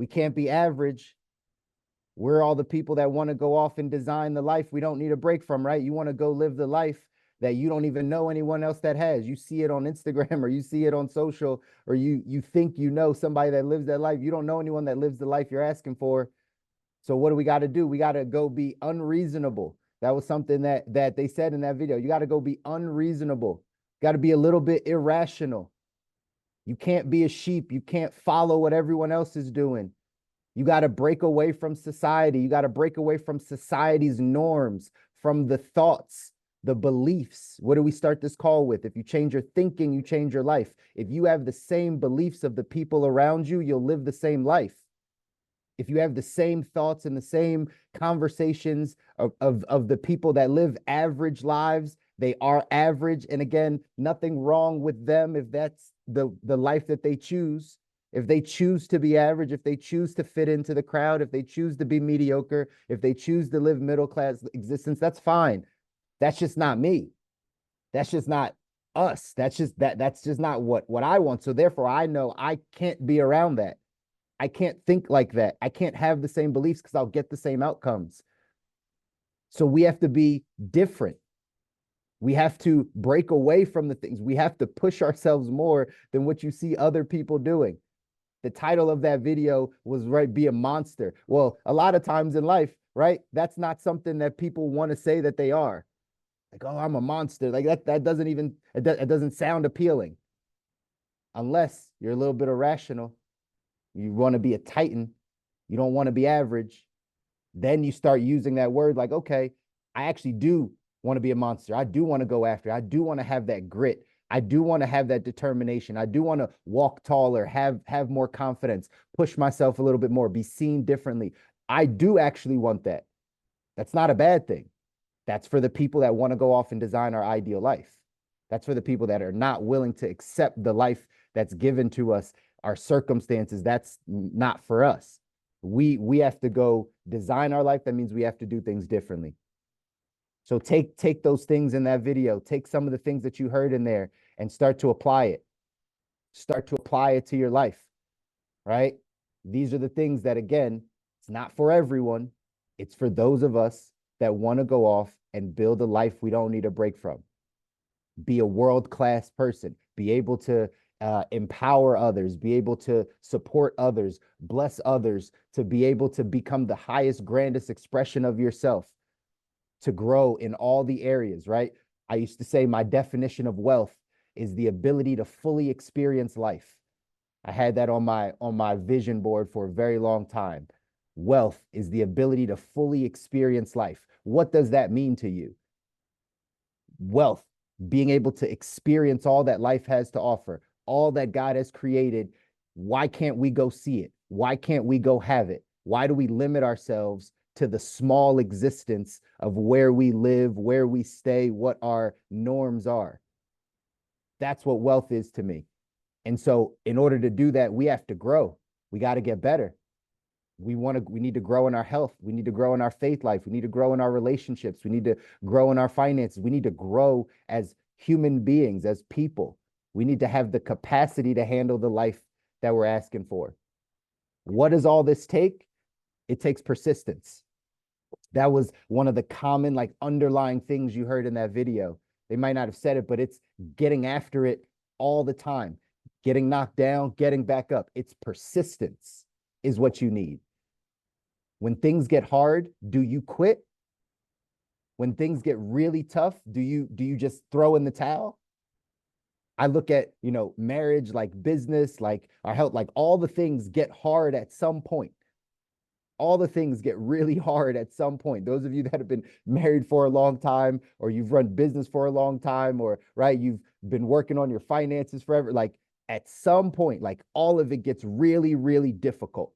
We can't be average. We're all the people that want to go off and design the life we don't need a break from, right? You want to go live the life that you don't even know anyone else that has. You see it on Instagram or you see it on social, or you think you know somebody that lives that life. You don't know anyone that lives the life you're asking for. So what do we got to do? We got to go be unreasonable. That was something that they said in that video. You got to go be unreasonable. Got to be a little bit irrational. You can't be a sheep. You can't follow what everyone else is doing. You got to break away from society. You got to break away from society's norms, from the thoughts, the beliefs. What do we start this call with? If you change your thinking, you change your life. If you have the same beliefs of the people around you, you'll live the same life. If you have the same thoughts and the same conversations of the people that live average lives, they are average. And again, nothing wrong with them if that's the life that they choose. If they choose to be average, if they choose to fit into the crowd, if they choose to be mediocre, if they choose to live middle class existence, that's fine. That's just not me. That's just not us. That's just not what I want. So therefore, I know I can't be around that. I can't think like that. I can't have the same beliefs because I'll get the same outcomes. So we have to be different. We have to break away from the things. We have to push ourselves more than what you see other people doing. The title of that video was, right, be a monster. Well, a lot of times in life, right, that's not something that people want to say that they are. Like, oh, I'm a monster. Like that doesn't even, it doesn't sound appealing. Unless you're a little bit irrational. You want to be a titan. You don't want to be average. Then you start using that word like, okay, I actually do want to be a monster. I do want to go after it. I do want to have that grit. I do want to have that determination. I do want to walk taller, have more confidence, push myself a little bit more, be seen differently. I do actually want that. That's not a bad thing. That's for the people that want to go off and design our ideal life. That's for the people that are not willing to accept the life that's given to us, our circumstances. That's not for us. We have to go design our life. That means we have to do things differently. So take those things in that video, take some of the things that you heard in there and start to apply it. Start to apply it to your life, right? These are the things that, again, it's not for everyone. It's for those of us that want to go off and build a life we don't need a break from. Be a world-class person, be able to empower others, be able to support others, bless others, to be able to become the highest, grandest expression of yourself, to grow in all the areas, right? I used to say my definition of wealth is the ability to fully experience life. I had that on my vision board for a very long time. Wealth is the ability to fully experience life. What does that mean to you? Wealth, being able to experience all that life has to offer, all that God has created. Why can't we go see it? Why can't we go have it? Why do we limit ourselves to the small existence of where we live, where we stay, what our norms are? That's what wealth is to me. And so in order to do that, we have to grow. We got to get better. We need to grow in our health. We need to grow in our faith life. We need to grow in our relationships. We need to grow in our finances. We need to grow as human beings, as people. We need to have the capacity to handle the life that we're asking for. What does all this take? It takes persistence. That was one of the common, like, underlying things you heard in that video. They might not have said it, but it's getting after it all the time, getting knocked down, getting back up. It's persistence is what you need. When things get hard, do you quit? When things get really tough, do you just throw in the towel? I look at, marriage, like business, like our health, like all the things get hard at some point. All the things get really hard at some point. Those of you that have been married for a long time, or you've run business for a long time, or, right, you've been working on your finances forever, like at some point, like all of it gets really, really difficult.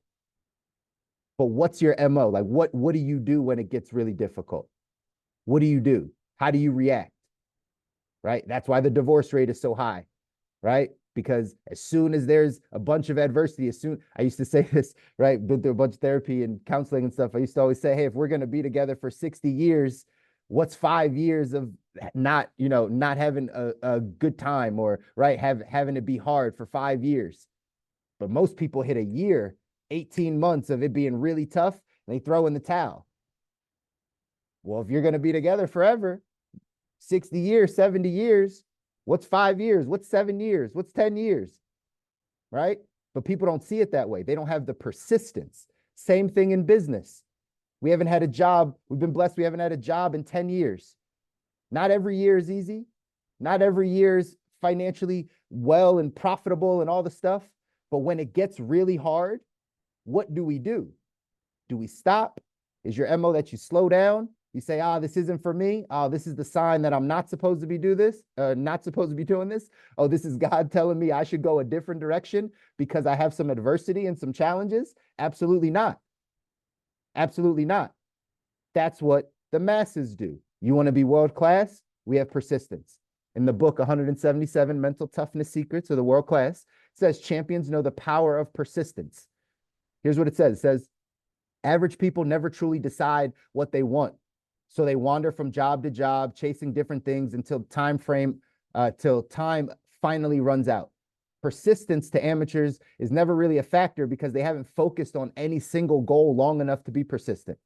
But what's your MO? Like what do you do when it gets really difficult? What do you do? How do you react? Right? That's why the divorce rate is so high, right? Because as soon as there's a bunch of adversity, I used to say this, right? Been through a bunch of therapy and counseling and stuff. I used to always say, hey, if we're going to be together for 60 years, what's 5 years of not having a good time, or, right, having it be hard for 5 years? But most people hit a year, 18 months of it being really tough, and they throw in the towel. Well, if you're going to be together forever, 60 years, 70 years, what's 5 years? What's 7 years? What's 10 years? Right? But people don't see it that way. They don't have the persistence. Same thing in business. We haven't had a job. We've been blessed. We haven't had a job in 10 years. Not every year is easy. Not every year is financially well and profitable and all the stuff. But when it gets really hard, what do? Do we stop? Is your MO that you slow down? You say, this isn't for me. This is the sign that I'm not supposed to be not supposed to be doing this. Oh, this is God telling me I should go a different direction because I have some adversity and some challenges. Absolutely not. Absolutely not. That's what the masses do. You want to be world class? We have persistence. In the book, 177 Mental Toughness Secrets of the World Class, it says champions know the power of persistence. Here's what it says. It says, average people never truly decide what they want. So they wander from job to job, chasing different things until time finally runs out. Persistence to amateurs is never really a factor because they haven't focused on any single goal long enough to be persistent.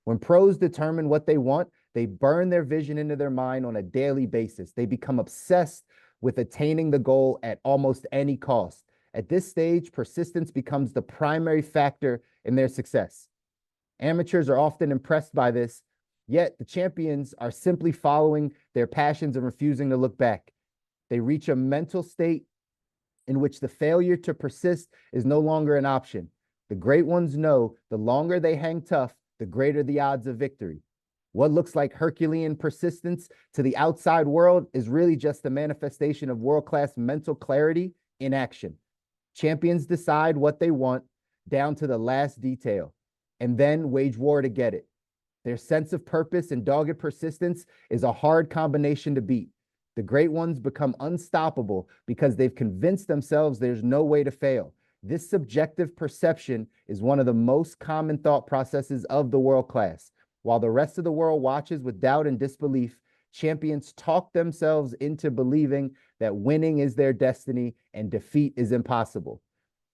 When pros determine what they want, they burn their vision into their mind on a daily basis. They become obsessed with attaining the goal at almost any cost. At this stage, persistence becomes the primary factor in their success. Amateurs are often impressed by this, yet the champions are simply following their passions and refusing to look back. They reach a mental state in which the failure to persist is no longer an option. The great ones know the longer they hang tough, the greater the odds of victory. What looks like Herculean persistence to the outside world is really just the manifestation of world-class mental clarity in action. Champions decide what they want down to the last detail and then wage war to get it. Their sense of purpose and dogged persistence is a hard combination to beat. The great ones become unstoppable because they've convinced themselves there's no way to fail. This subjective perception is one of the most common thought processes of the world class. While the rest of the world watches with doubt and disbelief, champions talk themselves into believing that winning is their destiny and defeat is impossible.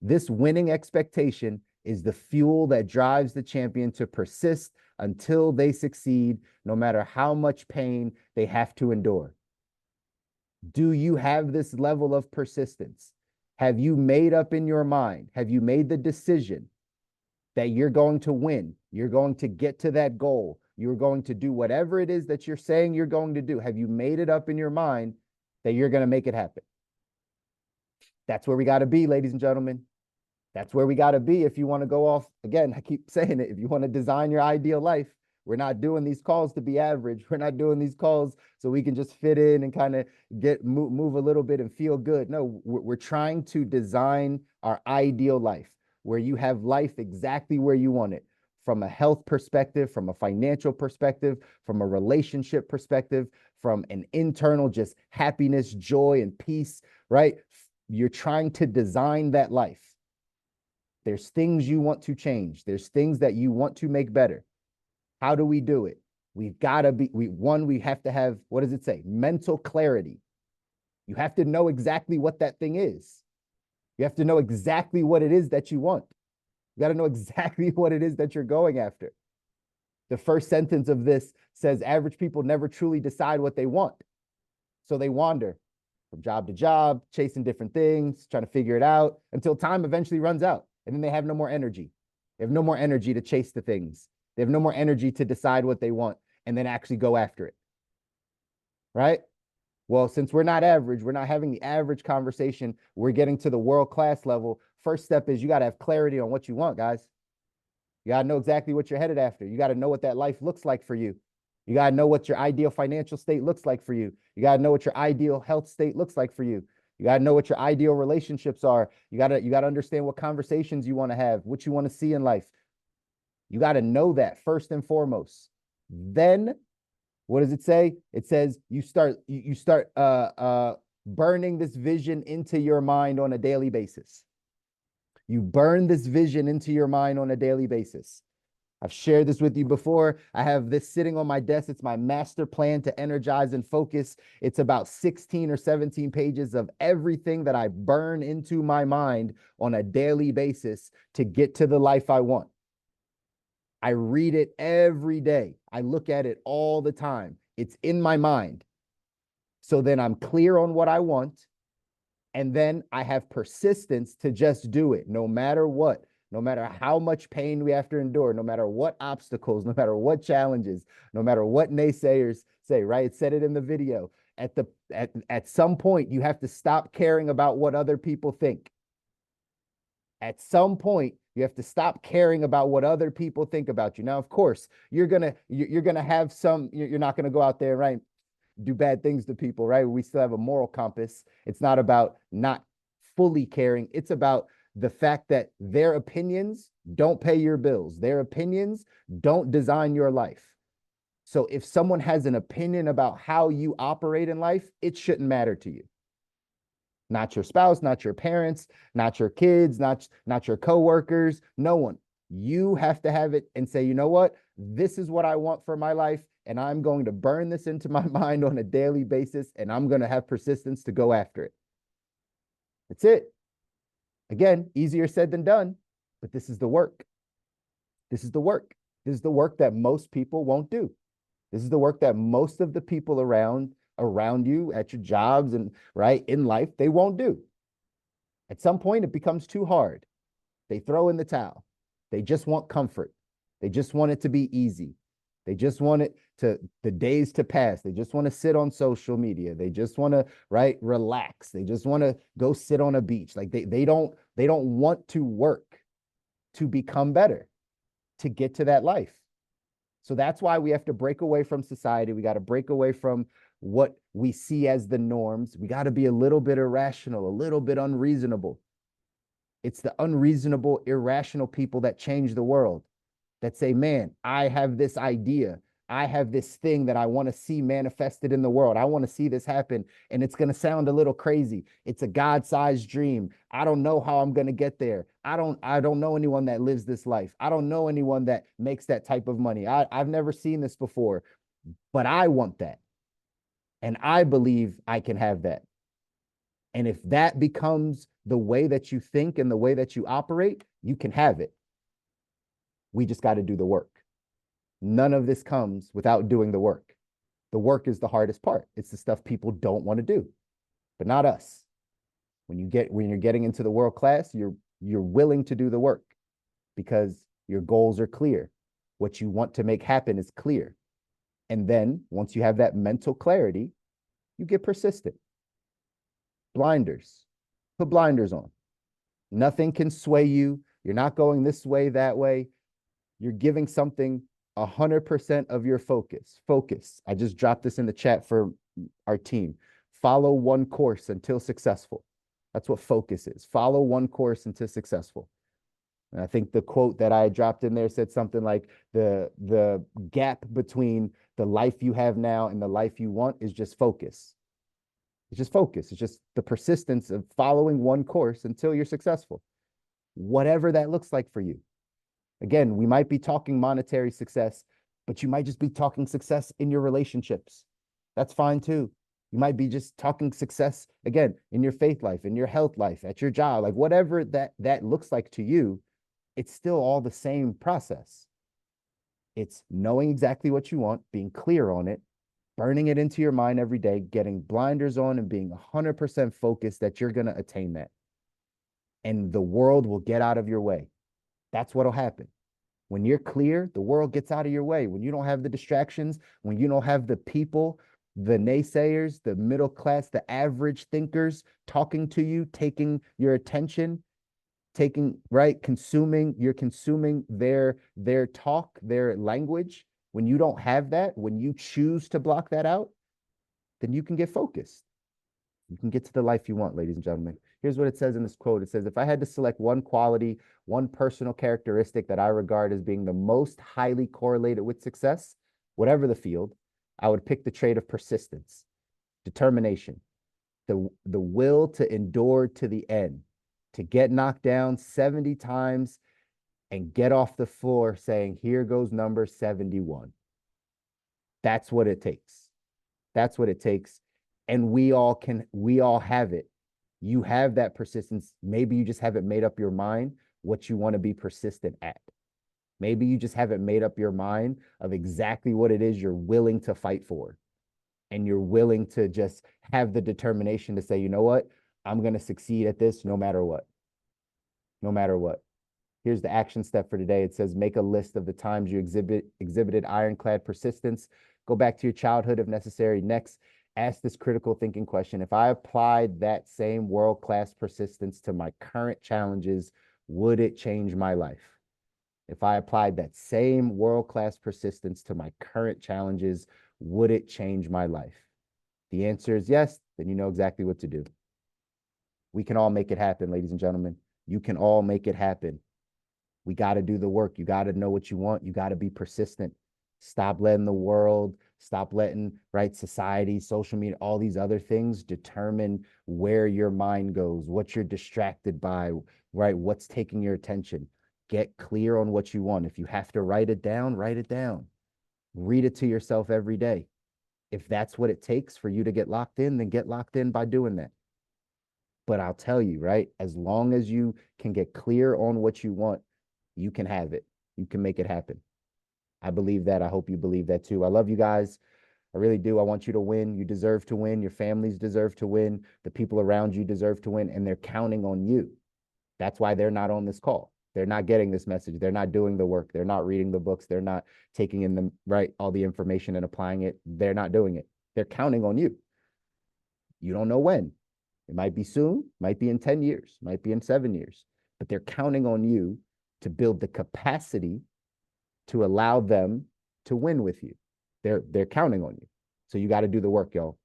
This winning expectation is the fuel that drives the champion to persist until they succeed, no matter how much pain they have to endure. Do you have this level of persistence? Have you made up in your mind? Have you made the decision that you're going to win? You're going to get to that goal. You're going to do whatever it is that you're saying you're going to do. Have you made it up in your mind that you're going to make it happen? That's where we got to be, ladies and gentlemen. That's where we got to be if you want to go off. Again, I keep saying it. If you want to design your ideal life, we're not doing these calls to be average. We're not doing these calls so we can just fit in and kind of move a little bit and feel good. No, we're trying to design our ideal life where you have life exactly where you want it, from a health perspective, from a financial perspective, from a relationship perspective, from an internal just happiness, joy, and peace, right? You're trying to design that life. There's things you want to change. There's things that you want to make better. How do we do it? We've got to be, we have to have, what does it say? Mental clarity. You have to know exactly what that thing is. You have to know exactly what it is that you want. You got to know exactly what it is that you're going after. The first sentence of this says average people never truly decide what they want. So they wander from job to job, chasing different things, trying to figure it out until time eventually runs out. And then they have no more energy. They have no more energy to chase the things. They have no more energy to decide what they want and then actually go after it. Right? Well, since we're not average, we're not having the average conversation, we're getting to the world-class level. First step is you got to have clarity on what you want, guys. You got to know exactly what you're headed after. You got to know what that life looks like for you. You got to know what your ideal financial state looks like for you. You got to know what your ideal health state looks like for you. You got to know what your ideal relationships are. You got to understand what conversations you want to have, what you want to see in life. You got to know that first and foremost. Then what does it say? It says you start burning this vision into your mind on a daily basis. You burn this vision into your mind on a daily basis. I've shared this with you before. I have this sitting on my desk. It's my master plan to energize and focus. It's about 16 or 17 pages of everything that I burn into my mind on a daily basis to get to the life I want. I read it every day. I look at it all the time. It's in my mind. So then I'm clear on what I want. And then I have persistence to just do it no matter what, no matter how much pain we have to endure, no matter what obstacles, no matter what challenges, no matter what naysayers say, right? It said it in the video. At some point, you have to stop caring about what other people think. At some point, you have to stop caring about what other people think about you. Now, of course, you're gonna have some. You're not gonna go out there, right? Do bad things to people, right? We still have a moral compass. It's not about not fully caring. It's about the fact that their opinions don't pay your bills. Their opinions don't design your life. So if someone has an opinion about how you operate in life, it shouldn't matter to you. Not your spouse, not your parents, not your kids, not your coworkers, no one. You have to have it and say, you know what? This is what I want for my life, and I'm going to burn this into my mind on a daily basis, and I'm going to have persistence to go after it. That's it. Again, easier said than done, but this is the work. This is the work. This is the work that most people won't do. This is the work that most of the people around you at your jobs and right in life, they won't do. At some point, it becomes too hard. They throw in the towel. They just want comfort. They just want it to be easy. They just want the days to pass. They just want to sit on social media. They just want to, right, relax. They just want to go sit on a beach. Like they don't want to work to become better, to get to that life. So that's why we have to break away from society. We got to break away from what we see as the norms. We got to be a little bit irrational, a little bit unreasonable. It's the unreasonable, irrational people that change the world, that say, man, I have this idea. I have this thing that I want to see manifested in the world. I want to see this happen. And it's going to sound a little crazy. It's a God-sized dream. I don't know how I'm going to get there. I don't know anyone that lives this life. I don't know anyone that makes that type of money. I've never seen this before, but I want that. And I believe I can have that. And if that becomes the way that you think and the way that you operate, you can have it. We just got to do the work. None of this comes without doing the work. The work is the hardest part. It's the stuff people don't want to do, but not us. When you're getting into the world class, you're willing to do the work because your goals are clear. What you want to make happen is clear. And then once you have that mental clarity, you get persistent. Blinders. Put blinders on. Nothing can sway you. You're not going this way, that way. You're giving something 100% of your focus. Focus. I just dropped this in the chat for our team. Follow one course until successful. That's what focus is. Follow one course until successful. And I think the quote that I dropped in there said something like the gap between the life you have now and the life you want is just focus. It's just focus. It's just the persistence of following one course until you're successful, whatever that looks like for you. Again, we might be talking monetary success, but you might just be talking success in your relationships. That's fine too. You might be just talking success, again, in your faith life, in your health life, at your job, like whatever that looks like to you, it's still all the same process. It's knowing exactly what you want, being clear on it, burning it into your mind every day, getting blinders on and being 100% focused that you're going to attain that. And the world will get out of your way. That's what'll happen. When you're clear, the world gets out of your way. When you don't have the distractions, when you don't have the people, the naysayers, the middle class, the average thinkers talking to you, taking your attention, consuming their talk, their language. When you don't have that, when you choose to block that out, then you can get focused. You can get to the life you want, ladies and gentlemen. Here's what it says in this quote. It says, if I had to select one quality, one personal characteristic that I regard as being the most highly correlated with success, whatever the field, I would pick the trait of persistence, determination, the will to endure to the end, to get knocked down 70 times and get off the floor saying, here goes number 71. That's what it takes. That's what it takes. And we all have it. You have that persistence. Maybe you just haven't made up your mind what you want to be persistent at. Maybe you just haven't made up your mind of exactly what it is you're willing to fight for. And you're willing to just have the determination to say, you know what? I'm going to succeed at this no matter what. No matter what. Here's the action step for today. It says, make a list of the times you exhibited ironclad persistence. Go back to your childhood if necessary. Next, ask this critical thinking question. If I applied that same world-class persistence to my current challenges, would it change my life? If I applied that same world-class persistence to my current challenges, would it change my life? The answer is yes, then you know exactly what to do. We can all make it happen, ladies and gentlemen. You can all make it happen. We got to do the work. You got to know what you want. You got to be persistent. Stop letting the world, stop letting, right, society, social media, all these other things determine where your mind goes, what you're distracted by, right, what's taking your attention. Get clear on what you want. If you have to write it down, write it down. Read it to yourself every day. If that's what it takes for you to get locked in, then get locked in by doing that. But I'll tell you, right, as long as you can get clear on what you want, you can have it. You can make it happen. I believe that. I hope you believe that too. I love you guys. I really do. I want you to win. You deserve to win. Your families deserve to win. The people around you deserve to win, and they're counting on you. That's why they're not on this call. They're not getting this message. They're not doing the work. They're not reading the books. They're not taking in the right, all the information and applying it. They're not doing it. They're counting on you. You don't know when. It might be soon, might be in 10 years, might be in 7 years, but they're counting on you to build the capacity to allow them to win with you. They're counting on you. So you got to do the work, y'all.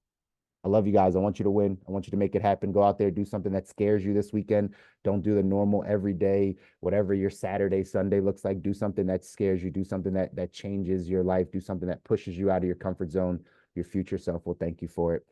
I love you guys. I want you to win. I want you to make it happen. Go out there, do something that scares you this weekend. Don't do the normal everyday, whatever your Saturday, Sunday looks like. Do something that scares you. Do something that changes your life. Do something that pushes you out of your comfort zone. Your future self will thank you for it.